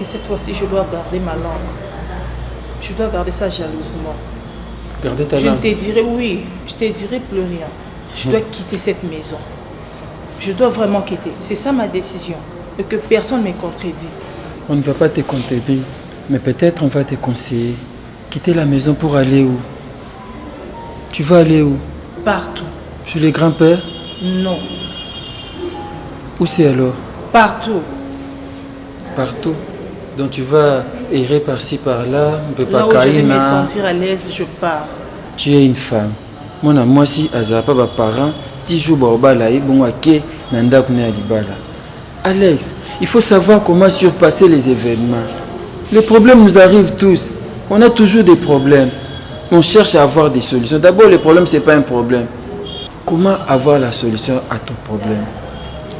cette fois-ci, je dois garder ma langue. Je dois garder ça jalousement. Garder ta langue. langue. Je te dirai oui, je te dirai plus rien. Je dois quitter cette maison. Je dois vraiment quitter. C'est ça ma décision. Et que personne ne me contredit. On ne va pas te contredire, mais peut-être on va te conseiller. Quitter la maison pour aller où? Tu vas aller où? Partout. Chez les grands-pères? Non. Où c'est alors? Partout. Partout. Donc tu vas errer par-ci par-là, on peut pas là où je vais me sentir à l'aise, je pars. Tu es une femme. Moi si azapa ba parents, ti jour ba la bon ake nanda kune alibala. Alex, il faut savoir comment surpasser les événements. Les problèmes nous arrivent tous. On a toujours des problèmes. On cherche à avoir des solutions. D'abord, le problème, ce n'est pas un problème. Comment avoir la solution à ton problème?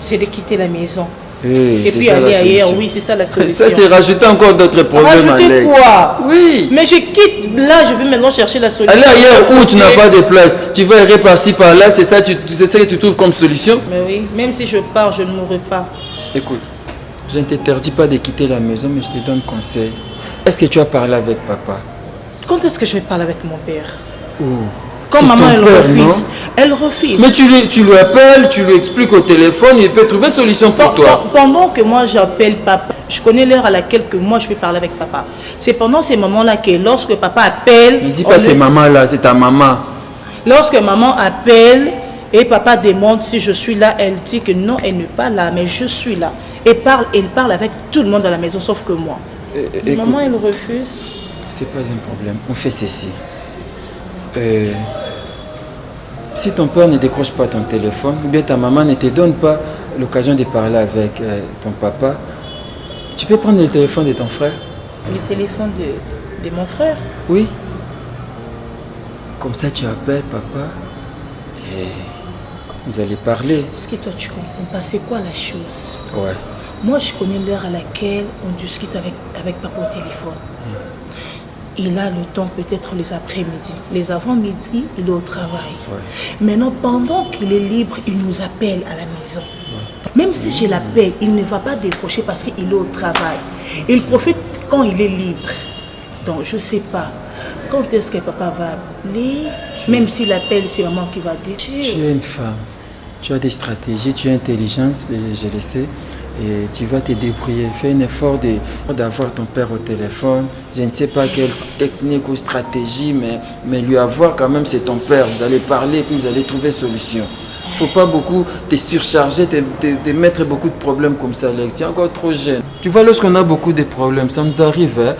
C'est de quitter la maison. Et puis aller ailleurs, oui, c'est ça la solution. Ça, c'est rajouter encore d'autres problèmes, rajouter Alex. Quoi? Oui. Mais je quitte là, je vais maintenant chercher la solution. Aller ailleurs où tu n'as pas de place. Tu vas errer par-ci, par-là, c'est ça que tu trouves comme solution? Mais oui, même si je pars, je ne mourrai pas. Écoute, je ne t'interdis pas de quitter la maison, mais je te donne conseil. Est-ce que tu as parlé avec papa? Quand est-ce que je vais parler avec mon père? Oh. Quand maman elle refuse, elle refuse. Mais tu lui appelles, tu lui expliques au téléphone, il peut trouver solution pour toi. Pendant que moi j'appelle papa, je connais l'heure à laquelle que moi je peux parler avec papa. C'est pendant ces moments-là que lorsque papa appelle... Ne dis pas c'est maman là, c'est ta maman. Lorsque maman appelle et papa demande si je suis là, elle dit que non, elle n'est pas là, mais je suis là. Elle parle avec tout le monde à la maison sauf que moi. Maman elle refuse. C'est pas un problème, on fait ceci. Si ton père ne décroche pas ton téléphone, ou bien ta maman ne te donne pas l'occasion de parler avec ton papa, tu peux prendre le téléphone de ton frère. Le téléphone de mon frère? Oui. Comme ça tu appelles papa et vous allez parler. Ce que toi tu comprends pas, c'est quoi la chose? Ouais. Moi je connais l'heure à laquelle on discute avec papa au téléphone. Il a le temps peut-être les après-midi. Les avant-midi, il est au travail. Ouais. Maintenant, pendant qu'il est libre, il nous appelle à la maison. Ouais. Même si je l'appelle, il ne va pas décrocher parce qu'il est au travail. Il profite quand il est libre. Donc, je ne sais pas. Quand est-ce que papa va appeler? Même s'il appelle, c'est maman qui va dire. Tu es une femme. Tu as des stratégies, tu as intelligence, je le sais. Et tu vas te débrouiller. Fais un effort d'avoir ton père au téléphone. Je ne sais pas quelle technique ou stratégie, mais lui avoir quand même, c'est ton père. Vous allez parler, puis vous allez trouver solution. Il ne faut pas beaucoup te surcharger, te mettre beaucoup de problèmes comme ça, Alex. Tu es encore trop jeune. Tu vois, lorsqu'on a beaucoup de problèmes, ça nous arrive. Hein,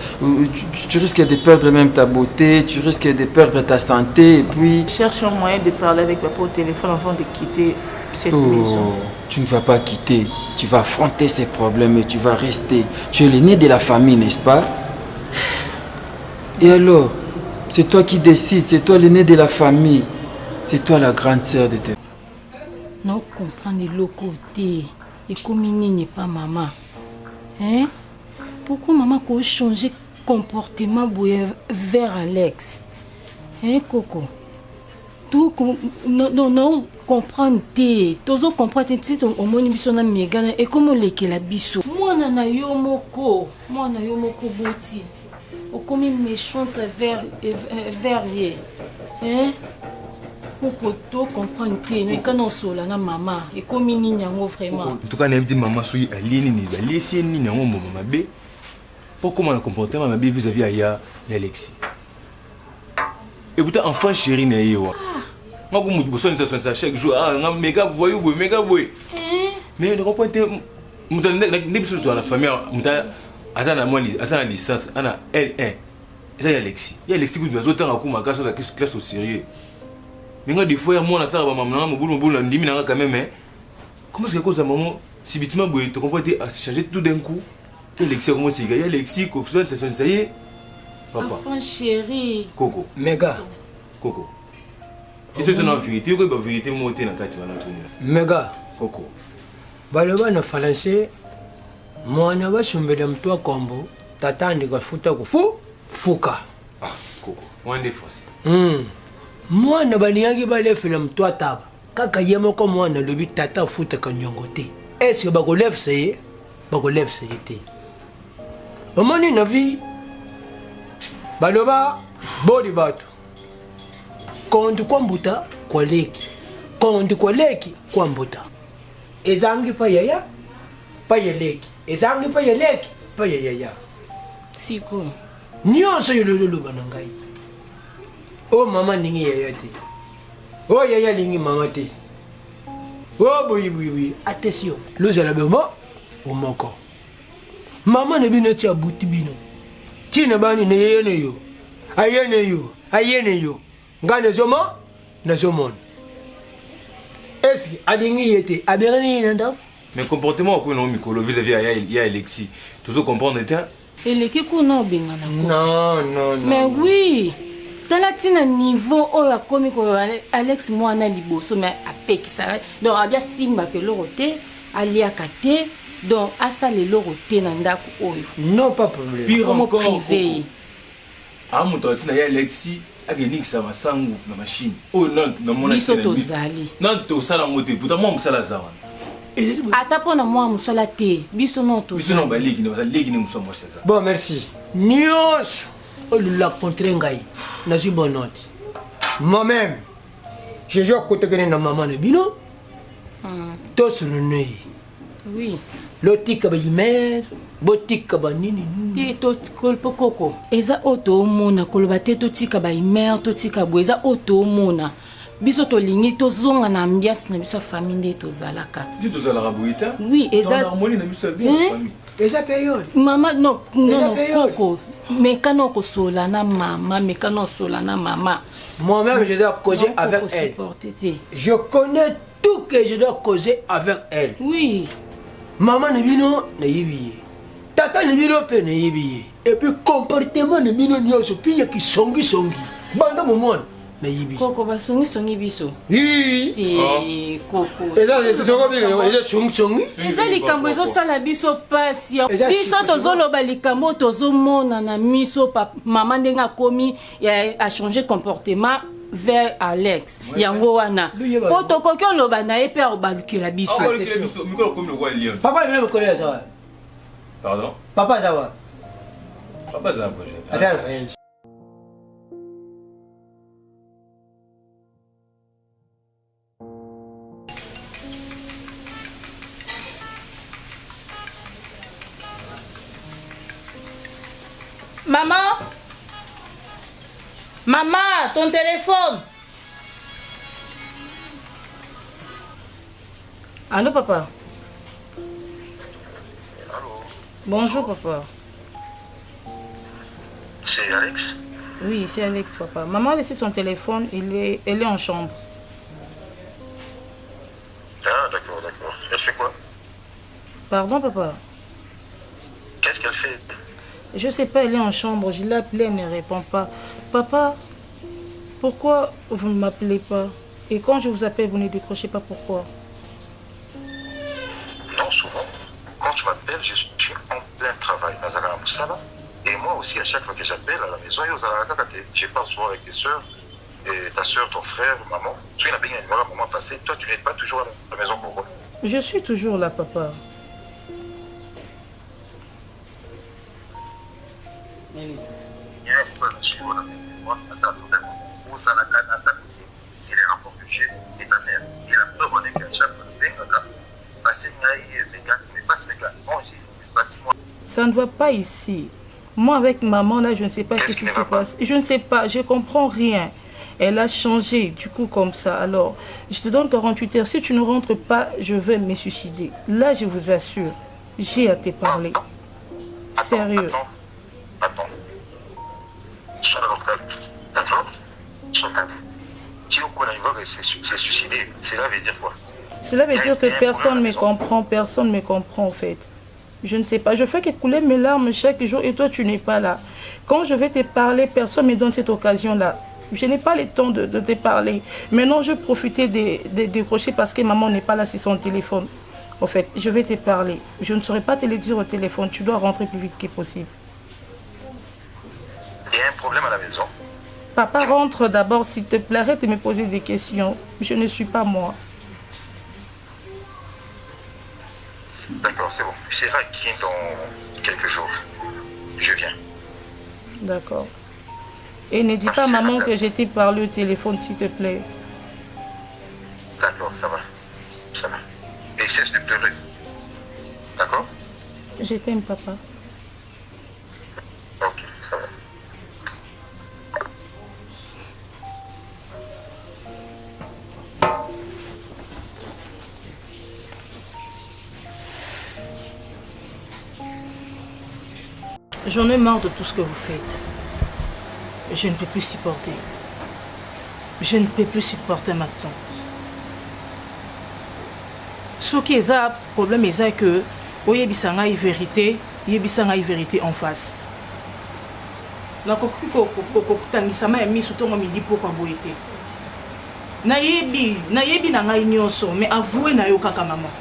tu risques de perdre même ta beauté, tu risques de perdre ta santé. Et puis... Cherche un moyen de parler avec papa au téléphone avant de quitter cette maison. Tu ne vas pas quitter. Tu vas affronter ces problèmes et tu vas rester. Tu es l'aîné de la famille, n'est-ce pas? Et alors, c'est toi qui décides, c'est toi l'aîné de la famille. C'est toi la grande sœur de tes... Non, comprendre le côté. Et comme il n'est pas maman. Hein? Pourquoi maman a changé comportement vers Alex? Hein, Coco? Tout non comprendre te tozo comprendre ti to omoni biso na megana et comme lekela biso mwana na yo moko boti okomi méchante vers ye hein pour to comprendre te mais quand on sola na maman et comme nini yango vraiment en tout cas n'aime maman sui alieni ni balisi ni yango maman be pourquoi on a comportement mabe vis-à-vis aya Alexis et pourtant enfant chéri na yo moi, je suis chaque jour. Ah, méga boy. Mais ne comprends pas. Je la famille. Je licence. L1. C'est Alexis. Il y a Alexis qui me dit classe au sérieux. Mais des fois, moi, je quand même. Comment est-ce que maman, si vite, tu comprends, changer tout d'un coup. Alexis, comment c'est? Il y a Alexis, ça y est. Papa. Enfant chéri. Coco. Méga. Coco. C'est une vérité, que la vérité monte dans la carte. Méga. Coco. Baloba na français, moi na va chumbela mtu kombo, tata ndika futa kufu, fuka. Ah, Coco. Moi ndé français. Moi na baniyangi bale fela mtu ataba. Kaka yemo ko moi na lobi tata futa kanyongo te. Est-ce que bako lève c'est te? omoni na vie baloba boli bato kondi kwa mbuta kwa leki kondi kwa leki kwa mbuta ezangi pa yaya pa ya leki ezangi pa ya leki pa ya yaya siko nyonso yolololoba na ngai o mama ndingi yaya te o yaya lingi mama te o boyiboyiboyi attention lozala bema omoko mama na bino ti abuti bino ti na bani na yeye na yo aye na yo aye na yo ngai nazomona eske alingi ye te aberani ye na ndako mais comportement okoyo nango mikolo vis-à-vis ya Alexis tozo comprendre te eleki kuna obengana non mais oui tala ntina niveau oyo akomi koyoba Alex mwana liboso mais apekisaka donc abia simbaka eloko te aliaka te donc asala eloko te na ndako oyo non pas problème pire encore privé moto atina ya Alexis akenikisa masango na machine oyo namona biso tozali non tosala yango te puta mwa mosala aza wana ata mpo na mwa mosala te biso no biso na baleki ne mosala mwasi aza bon merci nyonso olula contre ngai nazwi bonote moi-même je joue kotekene na mama na bino tosolonoye oui lotika bayimer botika banini te tokolpo koko eza oyo toomona koloba te totika baimer totika boye eza oyo toomona biso tolingi tozonga na ambiance na biso ya famille nde tozalaka ti tozalaka boye ta oui eza harmonie na biso ya bien na famille eza période mama non koko mekana okosola na mama mekana osola na mama moi-même je dois causer avec elle je connais tout que je dois causer avec elle oui mama na bino nayebi ye tata na bino mpe nayebi ye et puis comportement na bino nyonso mpi ya kisongisongi banda momona nayebi koko basongisongi biso te koko eza songisongi eza likambo ezosala biso pasi biso tozoloba likambo tozomona na miso mama ndenge akomi achange comportement vers Alex yango wana po tokoki oloba na ye mpe akobalukela biso papa mene mokolo ya zawa pardon papa zawa papa za projet atala fayenzi Maman, maman, ton téléphone. Allô, papa. Allô. Bonjour, papa. C'est Alex? Oui, c'est Alex, papa. Maman a laissé son téléphone, elle est en chambre. Ah, d'accord. Elle fait quoi? Pardon, papa. Qu'est-ce qu'elle fait? Je sais pas, elle est en chambre. Je l'ai appelée, elle ne répond pas. Papa, pourquoi vous ne m'appelez pas? Et quand je vous appelle, vous ne décrochez pas, pourquoi? Non, souvent. Quand tu m'appelles, je suis en plein travail. Et moi aussi, à chaque fois que j'appelle à la maison, je parle souvent avec tes soeurs, et ta soeur, ton frère, maman. Tu n'as pas un numéro à moment passé. Toi, tu n'es pas toujours à la maison, pourquoi? Je suis toujours là, papa. C'est les rapports que j'ai et ta mère. Et la preuve en est qu'à chaque fois que ça ne va pas ici. Moi avec maman là, je ne sais pas qu'est-ce qui se passe. Je ne sais pas, je comprends rien. Elle a changé du coup comme ça. Alors, je te donne 48 heures. Si tu ne rentres pas, je vais me suicider. Là, je vous assure, j'ai à te parler. Sérieux. Attends. Sois dans le d'accord? Sois calme. Si au cours d'un niveau c'est suicidé, cela veut dire quoi? Cela veut dire que personne ne me comprend. Personne ne me comprend en fait. Je ne sais pas. Je fais que couler mes larmes chaque jour et toi, tu n'es pas là. Quand je vais te parler, personne ne me donne cette occasion-là. Je n'ai pas le temps de te parler. Maintenant, je profitais de décrocher parce que maman n'est pas là sur son téléphone. En fait, je vais te parler. Je ne saurais pas te le dire au téléphone. Tu dois rentrer plus vite que possible. Il y a un problème à la maison. Papa, rentre d'abord, s'il te plaît. Arrête de me poser des questions. Je ne suis pas moi. D'accord, c'est bon. Tu seras qui dans quelques jours. je viens. D'accord. Et ne dis pas, maman, que je t'ai parlé au téléphone, s'il te plaît. D'accord, ça va. Ça va. Et cesse de pleurer. D'accord? Je t'aime, papa. Ok, ça va. J'en ai marre de tout ce que vous faites. Je ne peux plus supporter. Je ne peux plus supporter maintenant. Ce qui est un problème, c'est que il y a une vérité, il y a une vérité en face.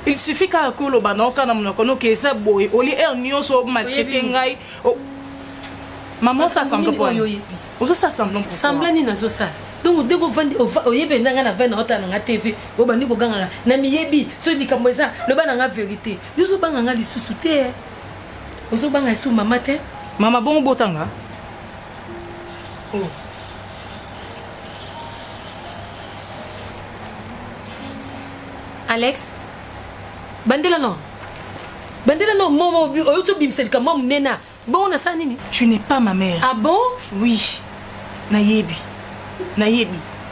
Il suffit que le maman, ça semble pas. Ça semble pas. Semble ni nazo ça. Donc dès qu'on vend au yebe nanga na vend na TV, au bani ko ganga na miyebi, so di kamweza, le bana nga vérité. Yo so banga nga lisusu te. Ozo banga su mama te. Mama bon botanga. Oh. Alex. Bandela no. Bandela no momo bi o to bimsel ka mom nena. Bon na sa nini? Tu n'es pas ma mère. Ah bon? Oui. Nayebi.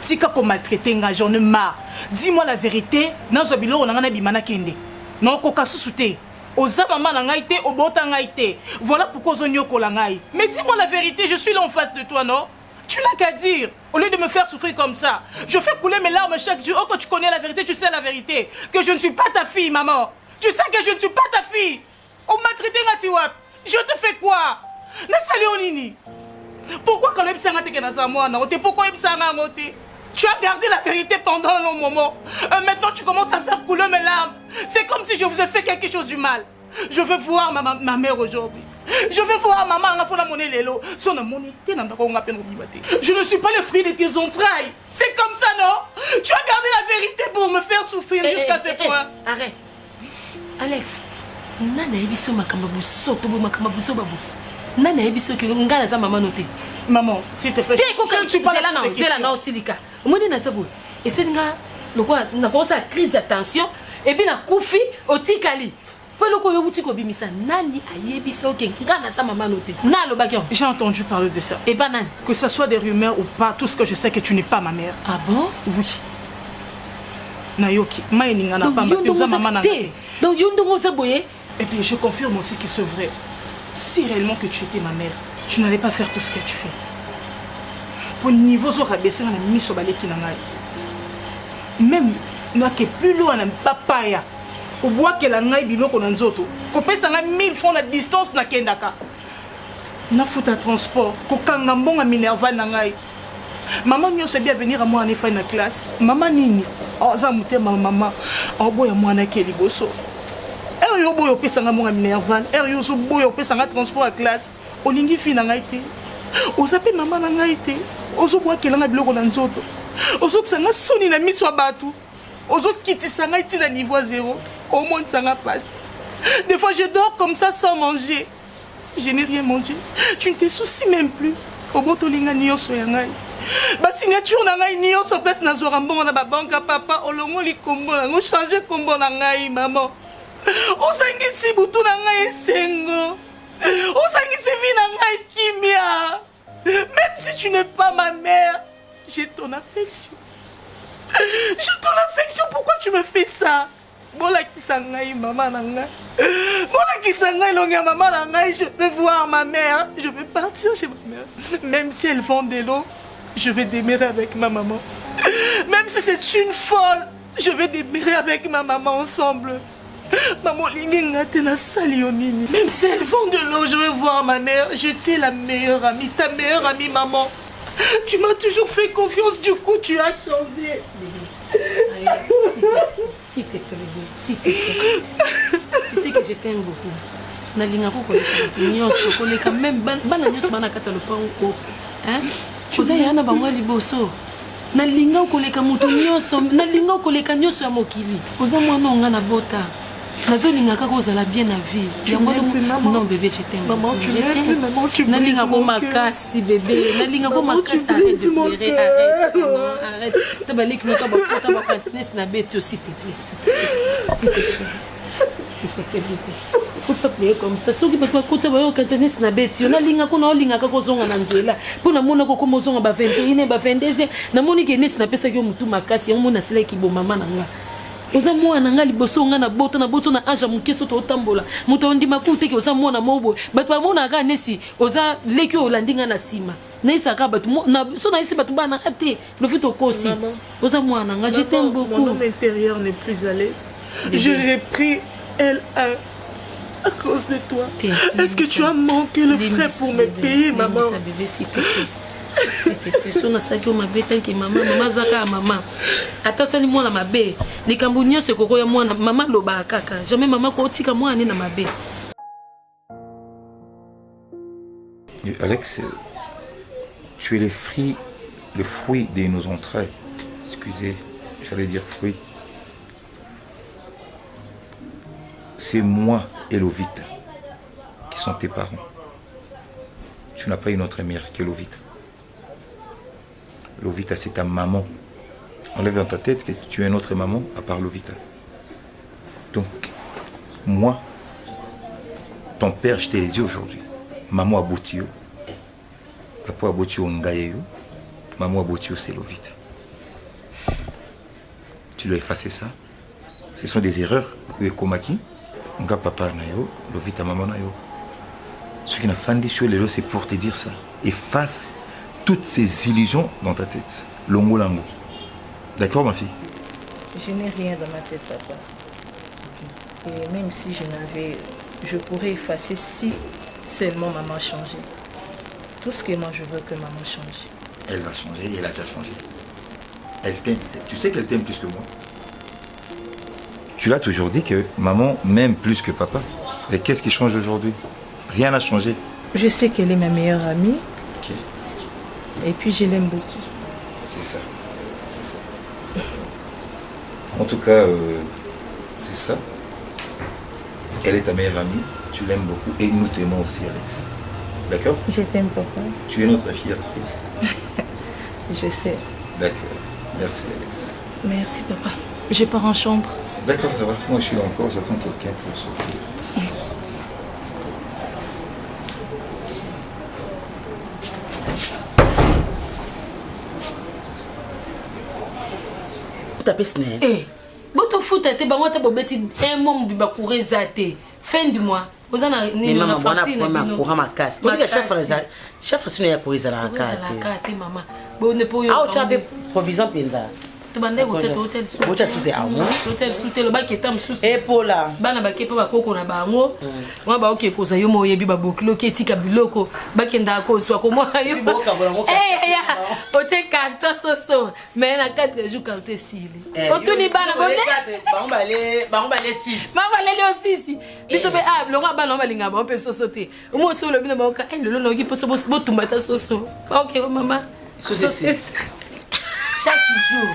Tika ko maltraiter nga, j'en ai marre. Dis-moi la vérité, nazo biloko nanga na bimana kende. Non ko kasusuté. Oza maman na ngai te, obota ngai te. Voilà pourquoi ozonyo ko la ngai. Mais dis-moi la vérité, je suis là en face de toi, non? Tu n'as qu'à dire, au lieu de me faire souffrir comme ça. Je fais couler mes larmes chaque jour. Oh, quand tu connais la vérité, tu sais la vérité. Que je ne suis pas ta fille, maman. Tu sais que je ne suis pas ta fille. On m'a traité ngatiwap. Je te fais quoi? Nasali onini. Pourquoi quand le sanga te kenasa moi non? Pourquoi le sanga ngote? Tu as gardé la vérité pendant un long moment. Maintenant tu commences à faire couler mes larmes. C'est comme si je vous ai fait quelque chose du mal. Je veux voir ma mère aujourd'hui. Je veux voir maman en afona moné lelo. Je ne suis pas le fruit de tes entrailles. C'est comme ça, non? Tu as gardé la vérité pour me faire souffrir jusqu'à ce point. Arrête. Alex, nana ebiso makambo soto bo makambo so babu. Nana ebiso ke ngala za maman noté. Maman, s'il te plaît. Je ne suis pas là non, c'est là non silika. Omoni na sabo. Et c'est nga lokwa na kosa crise d'attention et bien na kufi otikali. J'ai entendu parler de ça. Et banane. Que ce soit des rumeurs ou pas, tout ce que je sais que tu n'es pas ma mère. Ah bon? Oui. Nayoki, maïninga na pamba, donc yondongo sa boye. Et puis je confirme aussi que c'est vrai. Si réellement que tu étais ma mère, tu n'allais pas faire tout ce que tu fais. Pour le niveau zo rabaisser na miso baleki na ngai. Même na ke plus loin na papaya. Au bois que la ngai biloko na nzoto. Ko pesa nga 1000 francs na distance na kendaka. Na futa transport, ko kanga mbonga minerva na ngai. Maman mio se bien venir à moi en effet na classe. Maman nini? Oh za mutema maman. Oh boya mwana ke liboso. Yo boyo pesa nga mbonga minerva. Yo so boyo pesa nga transport à classe. Olingi fi na ngai te. Ozape maman na ngai te. Ozo bois que la nga biloko na nzoto. Ozo ksanga soni na miso batu. Ozo kitisa ngai ti na niveau 0. Au moins ça n'a pas. Des fois je dors comme ça sans manger. Je n'ai rien mangé. Tu ne te soucies même plus. Au bon tolinga nyonso ya ngai. Ba signature na ngai nyonso place na zorambongo na ba banque papa olongo li kombo na ngo changer kombo na ngai maman. O sangisi butu na ngai sengo. O sangisi vi na ngai kimia. Même si tu n'es pas ma mère, j'ai ton affection. J'ai ton affection, pourquoi tu me fais ça? Bola kisangai maman nanga. Bola kisangai longa maman nanga, je veux voir ma mère, je veux partir chez ma mère. Même si elle vend de l'eau, je vais demeurer avec ma maman. Même si c'est une folle, je vais demeurer avec ma maman ensemble. Maman lingenga tena salionini. Même si elle vend de l'eau, je veux voir ma mère. J'étais la meilleure amie, ta meilleure amie maman. Tu m'as toujours fait confiance, du coup tu as changé. S'il te plaît, s'il te plaît. Tu sais que je t'aime beaucoup. Nalinga ko nyonso ko le quand même bana nyonso bana kata le pango. Hein? Koza yana bangwa liboso. Nalinga ko le ka mutu nyonso, nalinga ko le ka nyonso ya mokili. Koza mwana nga na bota. nazolinga kaka ozala bien na vie. Non bébé, je t'aime. Maman, tu m'aimes, maman, tu brises nalinga ko mon cœur. makasi bébé, nalinga ko Maman, tu makasi. Arrête de brises mon pleurer, cœur. arrête. Non, arrête. Tabalek no ta ba continuer na bête s'il te plaît. S'il te plaît. S'il te plaît bébé. Faut pas pleurer comme ça. Soki ba kotsa ba yo continuer na bête. Yo nalinga ko na olinga ka ko zonga na nzela. Pona mona ko ko mozonga ba 21 ba 22. Na moni ke nesi na pesa yo mutu makasi. Yo mona sela ki bo mama na nga. Oza mwana nga liboso nga na boto na anja mukeso to tambola muto ndima kute ke oza mwana mobo batu ba mona ka nesi oza leki olandinga na sima na isaka batu na so na isi batu bana ate le futo kosi oza mwana nga je t'aime beaucoup. Mon homme intérieur n'est plus à l'aise. Je repris L1 à cause de toi. Est-ce que tu as manqué le frais pour me payer, maman? C'était pression na saki ma bête qui maman zaka maman atasali mwana mabe likambo nyose koko ya mwana maman loba kaka jamais maman ko tika mwana na mabe. Alex, tu es le fruit de nos entrailles. Excusez, j'allais dire fruit. C'est moi et Lovita qui sont tes parents. Tu n'as pas une autre mère que Lovita. Lovita, c'est ta maman. Enlève dans ta tête que tu es notre maman à part Lovita. Donc, moi, ton père, je te l'ai dit aujourd'hui. Maman Aboutio. Papa Aboutio Ngayeyo. Maman Aboutio, c'est Lovita. Tu dois effacer ça. Ce sont des erreurs. Komaki, Nga papa Nayo, Lovita maman Nayo. Ce qui n'a pas dit sur les lots, c'est pour te dire ça. Efface toutes ces illusions dans ta tête. Longo lango. D'accord, ma fille? Je n'ai rien dans ma tête, papa. Et même si je n'avais, je pourrais effacer si seulement maman changeait. Tout ce que moi je veux que maman change. Elle va changer, elle a déjà changé. Elle t'aime. Tu sais qu'elle t'aime plus que moi. Tu l'as toujours dit que maman m'aime plus que papa. Et qu'est-ce qui change aujourd'hui? Rien n'a changé. Je sais qu'elle est ma meilleure amie. Ok. Et puis je l'aime beaucoup. C'est ça. En tout cas, c'est ça. Elle est ta meilleure amie. Tu l'aimes beaucoup. Et nous t'aimons aussi, Alex. D'accord? Je t'aime, papa. Tu es notre fierté. Je sais. D'accord. Merci, Alex. Merci, papa. Je pars en chambre. D'accord, ça va. Moi, je suis là encore. J'attends quelqu'un pour sortir. Eh, boto futa te bango ta bobeti un mois mbiba courir zate. Fin du mois. Vous en avez ni na fantine na bino. Pour ma casse. Pour que chaque fois na ya courir za la carte. La carte maman. Bon ne po yo. Ah, tu as provision penza. Tu bande hotel sous. Hotel sous ah non. Hotel sous te le ba qui tam sous. Et pour là. Bana ba ke pa ba koko na bango. Moi ba oké koza yo mo yebi ba bokilo ke tika biloko. Ba kenda ko so ko mo yo. Eh ya. Hotel carte soso. Mais na 4 jours carte sile. Otuni bana bonne. Bango balé 6. Mama lele aussi. Biso be ah le roi bana ba linga ba on peut soso te. Mo so le bina ba ka eh lelo no ki poso bo tumata soso. OK maman. Chaque jour.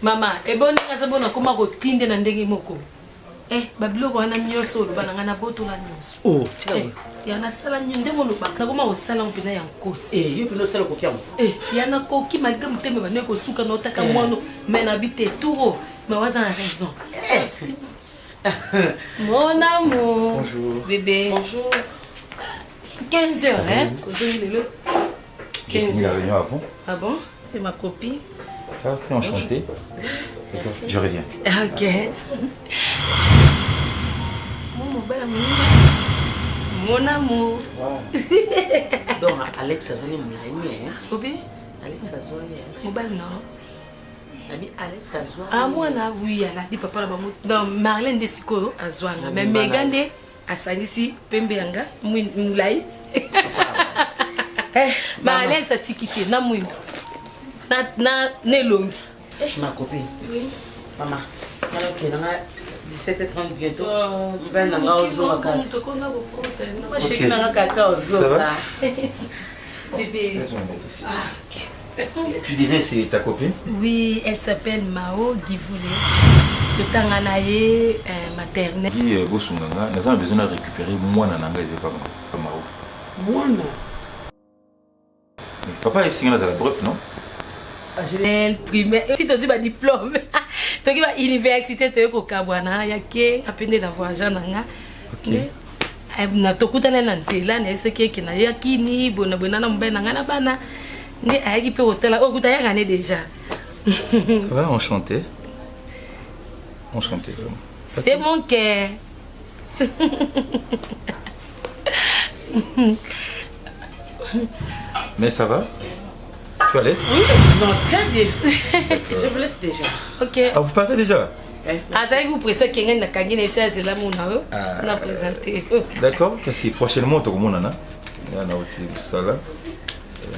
Maman, et bon nikaza bona koma ko tinde na ndenge moko. Babiloko wana nyoso lo bana ngana boto la nyoso. Oh, yana sala nyonde mo lo baka koma osala mpina ya nkoti. Yo pino sala ko kiamo. Yana ko ki malgré muteme ba neko suka no taka mwano mais na bité touro, mais waza na raison. Mon amour. Bonjour. Bébé. Bonjour. 15h hein. Aujourd'hui le 15h. J'ai fini la réunion avant. Ah bon? C'est ma copine. Ah, enchanté. Je reviens. Ok. Mon amour. Donc, Alex a venu mon ami. Obi? Alex a zoé. Mobile non. Ami Alex a zoé. Ah, moi, là, oui, elle a dit papa là dans Marlène de Siko a zoé. Mais Megande a salisi Pembeanga, Moulay. Mais Alex a tikité, na mouille. Na nelongi. Ma copine. Oui. Maman. Alors que dans 17h30 bientôt. Ben na ngauzo akata. Moi je suis dans 14 jours. Ça va? Bébé. Tu disais c'est ta copine? Oui, elle s'appelle Mao Givoulé. De Tanganaye, maternelle. Qui Bosunganga, nous avons besoin de récupérer moi dans l'anglais et pas Mao. Moi Papa est signé dans la bref, non? Primaire. Si tu as un diplôme, tu as une université, tu as un Kabwana, il y a qui a peine d'avoir un nanga. Na tokutana na nzela na eseke ke na yakini bona bona na mbena ngana bana nge ayaki pe hotel o kutaya ngane déjà. Ça va, enchanté. Enchanté vraiment. C'est mon cœur. Mais ça va? Tu es à l'aise? Oui, non, très bien. Je vous laisse déjà. OK. Ah, vous partez déjà? Ah, ça vous pressez quelqu'un na kangi na c'est là mon na présenté. D'accord, c'est prochainement tout le monde là. Il y en a aussi ça là.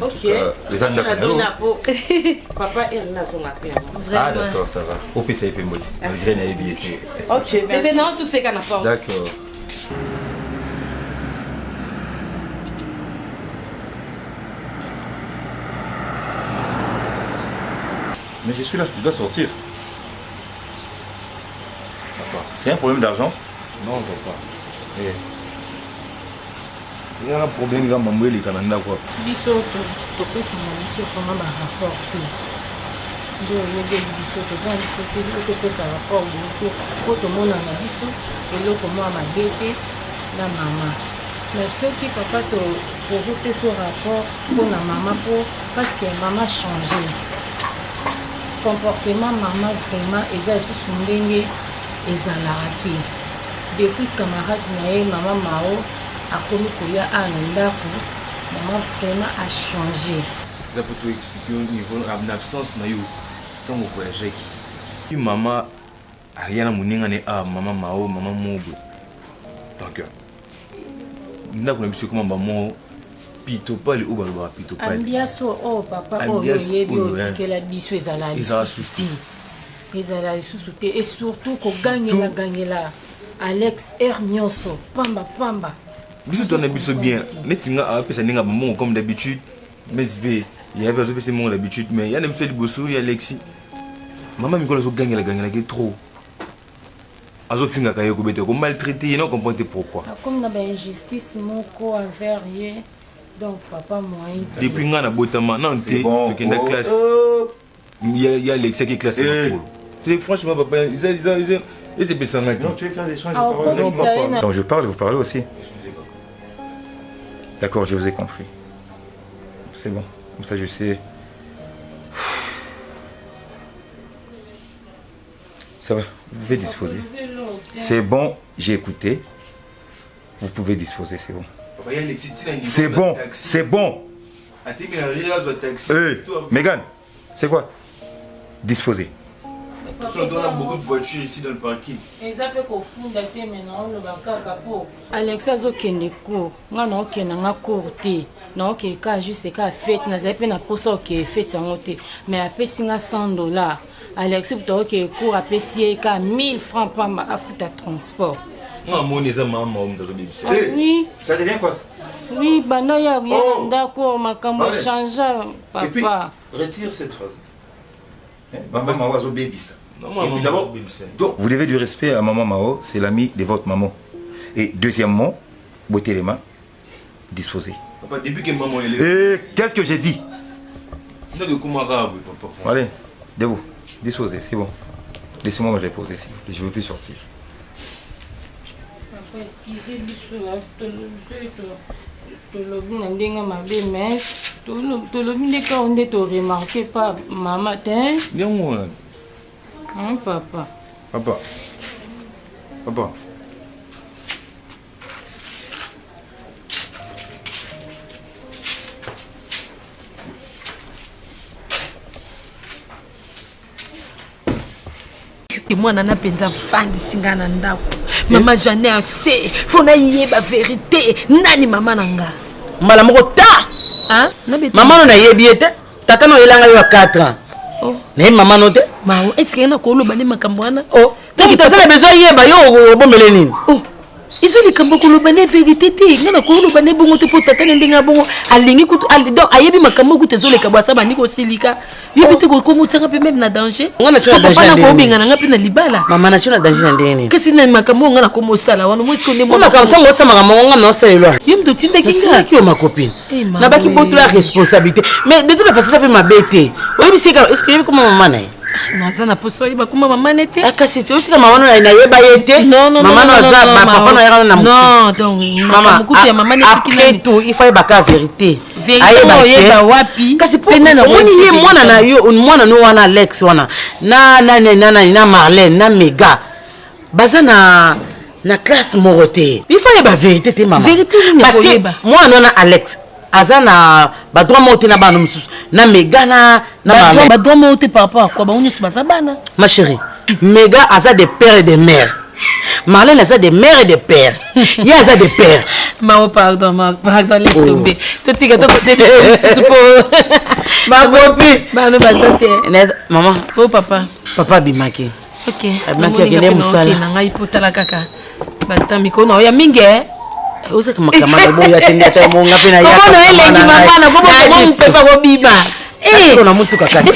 Ok. Les années Papa et Rina sont là. Ah d'accord, ça va. Au PC peut moi. Malgré les billets. Ok, mais non succès qu'on a pas. D'accord. Mais je suis là, je dois sortir. C'est un problème d'argent? Non, papa. Il y a un problème dans mon les Canada quoi. Biso to pesa na biso vraiment ba rapport te. Ndo yebe biso to dans biso te to pesa rapport de ko to mona na biso eloko mo mabete na mama. Mais ce qui papa to pour pesa rapport pour na mama pour parce que maman changé. Comportement maman vraiment eza sous ndenge ezala raté. Depuis camarade na ye maman Mao a commis koya à ndako, maman vraiment a changé. Ça peut te expliquer au niveau de l'absence na yo tant au voyage qui. Maman rien à moninga ne a maman Mao maman Mobo. Donc ndako na biso comment maman pito pas le oba pito pas. Ambiaso oh papa oh yebi otikela biso ezala. Ezala souci. Ezala souci et surtout ko gagner la Alex Nyonso pamba. Biso tourne biso bien. Netinga a pesa ninga maman comme d'habitude. Mais il y a besoin de mon d'habitude mais il y a des monsieur de bosso, il y a Alexis. Maman Nicolas zo gagner la trop. Azo finga kayo ko bete ko maltraité, il ne comprend pas pourquoi. Comme na ba injustice moko envers ye. Donc papa moi depuis nga na botama non te to kenda classe. Il y a Alexis qui est classé pour. C'est franchement papa, ils c'est pas non, tu veux faire des échanges de paroles? Non, papa. Quand je parle, vous parlez aussi. D'accord, je vous ai compris. C'est bon, comme ça je sais. Ça va, vous pouvez disposer. C'est bon, j'ai écouté. Vous pouvez disposer, c'est bon. C'est bon, c'est bon. Megan, c'est quoi? Disposer. On a beaucoup de voitures ici dans le parking. Alex azokende cours nga na okenda nga cours te na okeka juste ka fête na zape na poso ke fête yango te mais apesi nga $100 Alex buto ke cours apesi ka 1000 francs pamba afuta transport. Oui, ça devient quoi ça? Oui, bana ya rien d'accord makambo changea papa. Et puis retire cette phrase. Maman Mao zo baby ça. Et d'abord, donc, vous devez du respect à maman Mao, c'est l'ami de votre maman. Et deuxièmement, bottez les mains, disposez. Papa, depuis que maman est là. Qu'est-ce que j'ai dit? Papa. Allez, debout, disposez, c'est bon. Laissez-moi me reposer s'il vous plaît, je ne veux plus sortir. Papa, excusez-moi, tolobi na ndenga mabe mais tolobi ndeka onde to remarquer pas maman te. Bien Hein, papa. Papa. Mwana na penza fandi singa na ndako. Mama jamais assez. Faut na yeba vérité. Nani mama nanga? Mbala moko ta. Hein? Maman na yebi ete. Tata no elanga yo 4 ans. Oh. Na maman no te. Mao, est-ce que na ko loba ni makambo wana? Oh. Taki tazana besoin yeba yo bombele nini? Oh. Ils ont les cambos le bané vérité. Ils n'ont pas le bané bon pour tata n'inga bon. Alingi kutu donc ayebi makambo kutu zo les kabasa bani ko silika. Yebite ko komo tsanga pe même na danger. On a tué danger. Papa na ko benga na pe na libala. Maman na tué danger ndeni. Qu'est-ce que makambo ngana komo sala wana mo siko ne mo. On a quand on ça makambo ngana na sala. Yem do tinde kinga qui est ma copine. Na ba ki porte la responsabilité. Mais de toute façon ça fait ma bête. Oui, c'est est-ce que comment maman na naza na poso yeba kuma maman nete akasi tu aussi maman na yeba yete maman na za ba papa na yera na non donc maman mukuti ya maman nete après tout il faut yeba ka vérité ayeba wapi kasi pena na moni mwana na yo mwana no wana Alex wana na Marlène na Mega baza na classe moroté il faut yeba vérité te maman vérité ni parce que moi na Alex azana ba droit monter na bana mususu na Mega na Marlène ba droit monter par rapport à quoi ba on est baza bana ma chérie Mega aza des pères et des mères Marlène aza des mères et des pères ya aza des pères pardon laisse tomber toi tu gâteau côté de pour ma copine bana basate maman oh papa bimaki OK bimaki kene musala na ngai potala kaka bata mikono ya mingi Ose kama boya tinga ta monga pena ya. Kono elengi mabana komo mo mpepa ko biba. Kuna mtu kakasi.